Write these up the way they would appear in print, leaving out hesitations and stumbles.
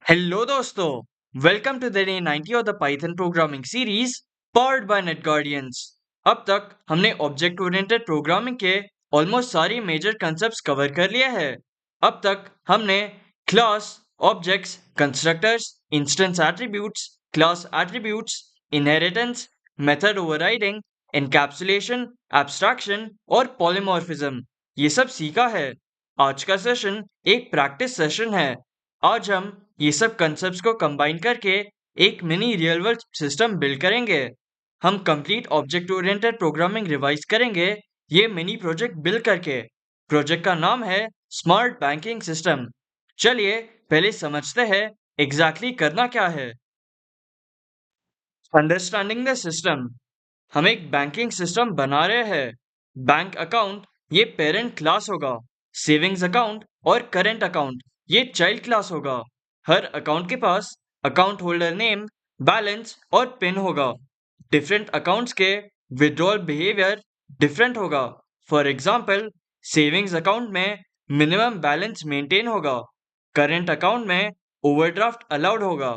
Hello दोस्तों, welcome to the day 90 of the Python programming series powered by Net Guardians. अब तक हमने object oriented programming के almost सारी मेजर कंसेप्ट्स कवर कर लिया है। अब तक हमने class, objects, constructors, instance attributes, class attributes, inheritance, method overriding, encapsulation, abstraction और पॉलीमॉर्फिज्म ये सब सीखा है। आज का सेशन एक प्रैक्टिस सेशन है। आज हम ये सब कंसेप्ट्स को कंबाइन करके एक mini real world system build करेंगे। हम complete object oriented programming revise करेंगे ये मिनी प्रोजेक्ट बिल्ड करके। प्रोजेक्ट का नाम है स्मार्ट बैंकिंग सिस्टम। चलिए पहले समझते हैं एग्जैक्टली करना क्या है। Understanding the system. हम एक बैंकिंग सिस्टम बना रहे हैं। बैंक अकाउंट ये पेरेंट क्लास होगा। सेविंग्स अकाउंट और करेंट अकाउंट ये चाइल्ड क्लास होगा। हर अकाउंट के पास अकाउंट होल्डर नेम, बैलेंस और पिन होगा। डिफरेंट अकाउंट्स के विड्रॉल बिहेवियर डिफरेंट होगा। फॉर एग्जाम्पल, सेविंग्स अकाउंट में मिनिमम बैलेंस मेंटेन होगा। करेंट अकाउंट में ओवरड्राफ्ट अलाउड होगा।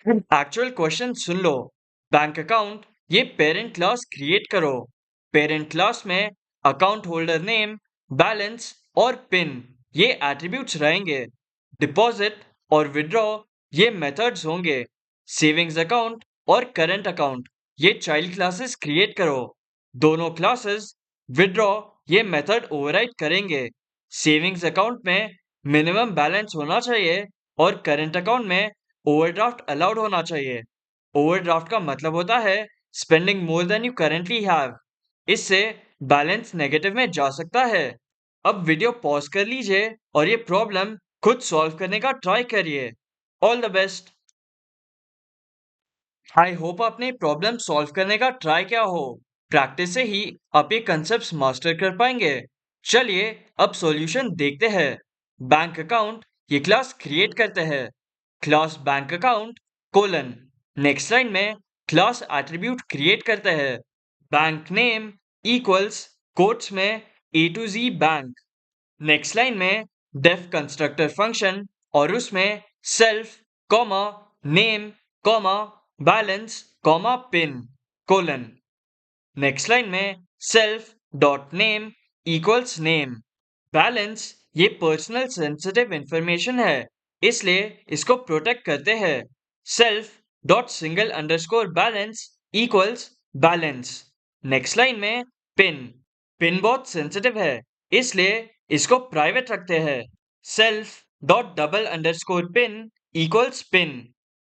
एक्चुअल क्वेश्चन सुन लो। बैंक अकाउंट ये पेरेंट क्लास क्रिएट करो। पेरेंट क्लास में अकाउंट होल्डर नेम, बैलेंस और पिन ये एट्रीब्यूट्स रहेंगे। डिपॉजिट और विड्रॉ ये मेथड्स होंगे। सेविंग्स अकाउंट और करंट अकाउंट ये चाइल्ड क्लासेस क्रिएट करो। दोनों क्लासेस विड्रॉ ये मेथड ओवरराइड करेंगे। सेविंग्स अकाउंट में मिनिमम बैलेंस होना चाहिए और करंट अकाउंट में ओवरड्राफ्ट अलाउड होना चाहिए। ओवरड्राफ्ट का मतलब होता है spending more than you currently have. इससे बैलेंस नेगेटिव में जा सकता है। अब वीडियो पॉज कर लीजिए और ये प्रॉब्लम खुद सॉल्व करने का ट्राई करिए। All the best. I hope आपने प्रॉब्लम सॉल्व करने का ट्राई किया हो। प्रैक्टिस से ही आप ये कंसेप्ट्स मास्टर कर पाएंगे। चलिए अब सॉल्यूशन देखते हैं। बैंक अकाउंट ये क्लास क्रिएट करते हैं। Class bank account colon. Next line में क्लास एट्रीब्यूट क्रिएट करते हैं। बैंक नेम इक्वल्स कोट्स में A to Z bank. Next line में डेफ कंस्ट्रक्टर फंक्शन और उसमें self comma name comma balance comma pin colon. Next line में self dot name equals name. Balance ये personal sensitive information है, इसलिए इसको protect करते हैं। Self dot single underscore balance equals balance. Next line में पिन। पिन बहुत sensitive है, इसलिए इसको प्राइवेट रखते हैं। Self dot double underscore pin equals pin.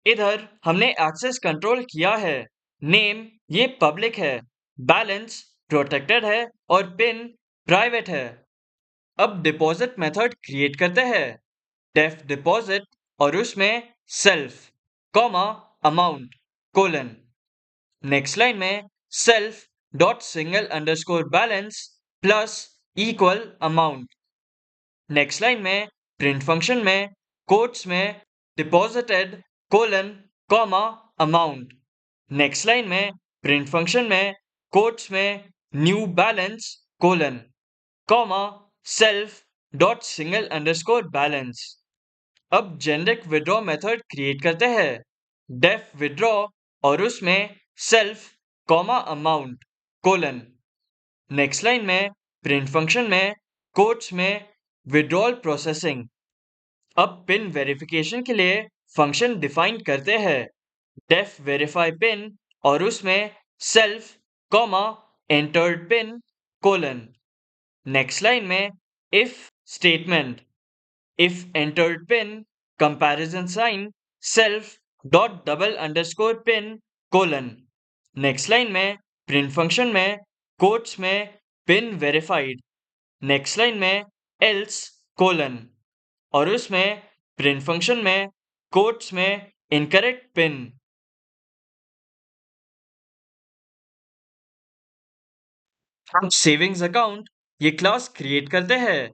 इधर हमने एक्सेस कंट्रोल किया है। नेम ये पब्लिक है, बैलेंस प्रोटेक्टेड है और पिन प्राइवेट है। अब डिपॉजिट मेथड क्रिएट करते हैं। डेफ डिपॉजिट और उसमें self comma amount colon. Next line में self dot single underscore balance plus equal amount. Next line में प्रिंट फंक्शन में कोट्स में deposited colon comma amount. Next line में प्रिंट फंक्शन में कोट्स में new balance colon comma self dot single underscore balance. अब generic withdraw method create करते हैं। Def withdraw और उसमें self comma amount colon. Next line में प्रिंट फंक्शन में कोट्स में विड्रॉल प्रोसेसिंग। अब पिन वेरिफिकेशन के लिए फंक्शन डिफाइन करते हैं। डेफ वेरीफाई पिन और उसमें self comma entered pin colon. Next line में if statement. If entered pin comparison sign self dot double underscore pin colon. Next line में print function में quotes में पिन वेरीफाइड। नेक्स्ट लाइन में else colon और उसमें print function में quotes में incorrect pin. हम सेविंग्स अकाउंट ये क्लास क्रिएट करते हैं।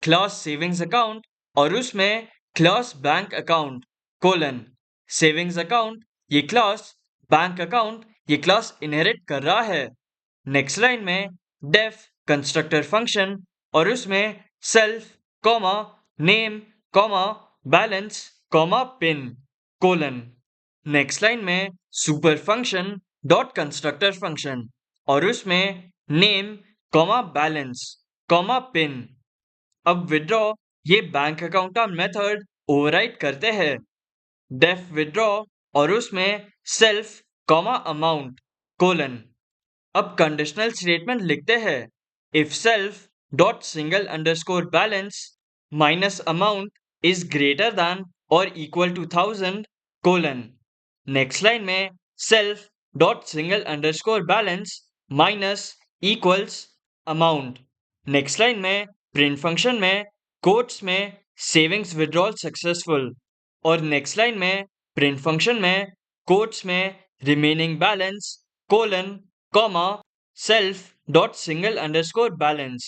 क्लास सेविंग्स अकाउंट और उसमें class bank account colon. Savings account ये क्लास बैंक अकाउंट ये क्लास इनहेरिट कर रहा है। नेक्स्ट लाइन में डेफ कंस्ट्रक्टर फंक्शन और उसमें self comma name comma balance comma pin colon. Next line में super function dot constructor function और उसमें name comma balance comma pin. अब विड्रॉ ये बैंक अकाउंट का मेथड ओवरराइड करते हैं डेफ विड्रॉ और उसमें सेल्फ कॉमा अमाउंट कोलन। अब कंडीशनल स्टेटमेंट लिखते हैं if self dot single underscore balance minus amount is greater than or equal to 1000 colon. Next line में self dot single underscore balance minus equals amount. Next line में print function में quotes में savings withdrawal successful और next line में print function में quotes में remaining balance colon comma self dot single underscore balance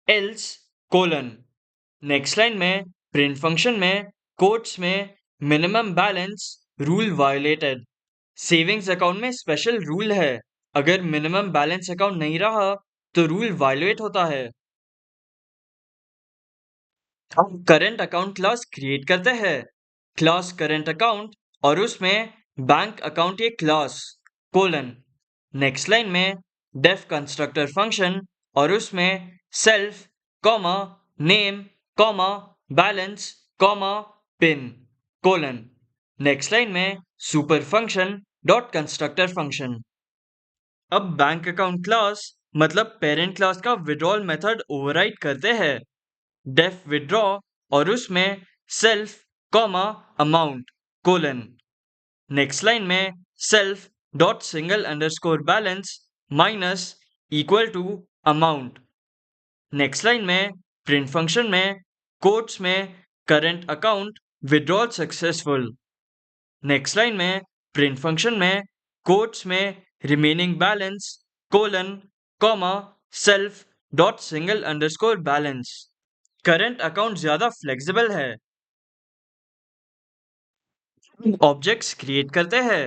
else colon. Next line में print function में quotes में minimum balance rule violated. Savings account में special rule है अगर मिनिमम बैलेंस अकाउंट नहीं रहा तो रूल वायोलेट होता है। हम करंट अकाउंट क्लास क्रिएट करते हैं क्लास करंट अकाउंट और उसमें बैंक अकाउंट ये क्लास कोलन। नेक्स्ट लाइन में डेफ कंस्ट्रक्टर फंक्शन और उसमें self comma name comma balance comma pin colon. Next line में super function dot constructor function. अब बैंक अकाउंट क्लास मतलब पेरेंट क्लास का विड्रॉल मेथड ओवरराइड करते हैं डेफ विड्रॉ और उसमें self comma amount colon. Next line में self dot single underscore balance minus equal to amount. Next line में print function में कोट्स में current account withdrawal successful. Next line में print function में कोट्स में remaining balance colon comma self dot single underscore balance. Current account ज्यादा flexible है। Objects create करते हैं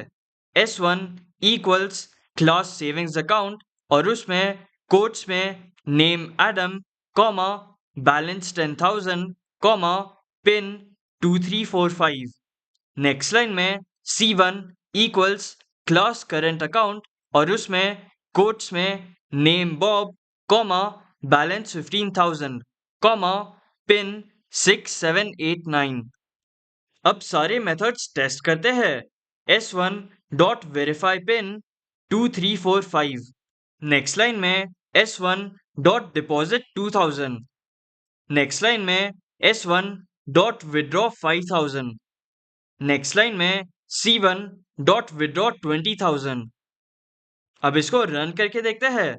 S1 equals class savings account और उसमें कोट्स में name Adam comma balance 10,000 comma pin 2345। Next line में C1 equals class current account और उसमें कोट्स में name Bob comma balance 15,000 comma pin 6789। अब सारे मेथड्स टेस्ट करते हैं S1 dot verify pin 2345। Next line में S1 dot deposit 2000। Next line में S1 dot withdraw 5000। Next line में C1 डॉट विड्रॉ 20,000। अब इसको रन करके देखते हैं।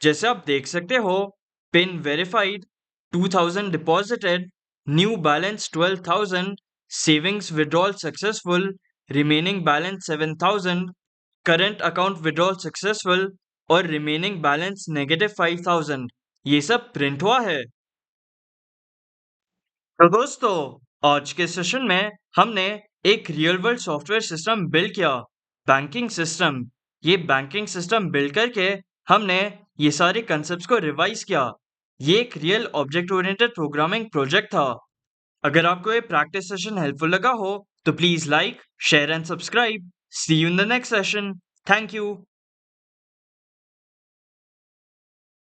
जैसे आप देख सकते हो pin verified 2000 deposited new balance 12,000 savings withdrawal successful remaining balance 7,000 current account withdrawal successful और रिमेनिंग बैलेंस नेगेटिव 5,000 ये सब प्रिंट हुआ है। तो दोस्तों आज के सेशन में हमने एक real world software system build किया बैंकिंग सिस्टम। ये बैंकिंग सिस्टम बिल्ड करके हमने ये सारे कंसेप्ट्स को रिवाइज किया। ये एक real object oriented programming project था। अगर आपको ये प्रैक्टिस सेशन हेल्पफुल लगा हो तो please like share and subscribe. See you in the next session. Thank you.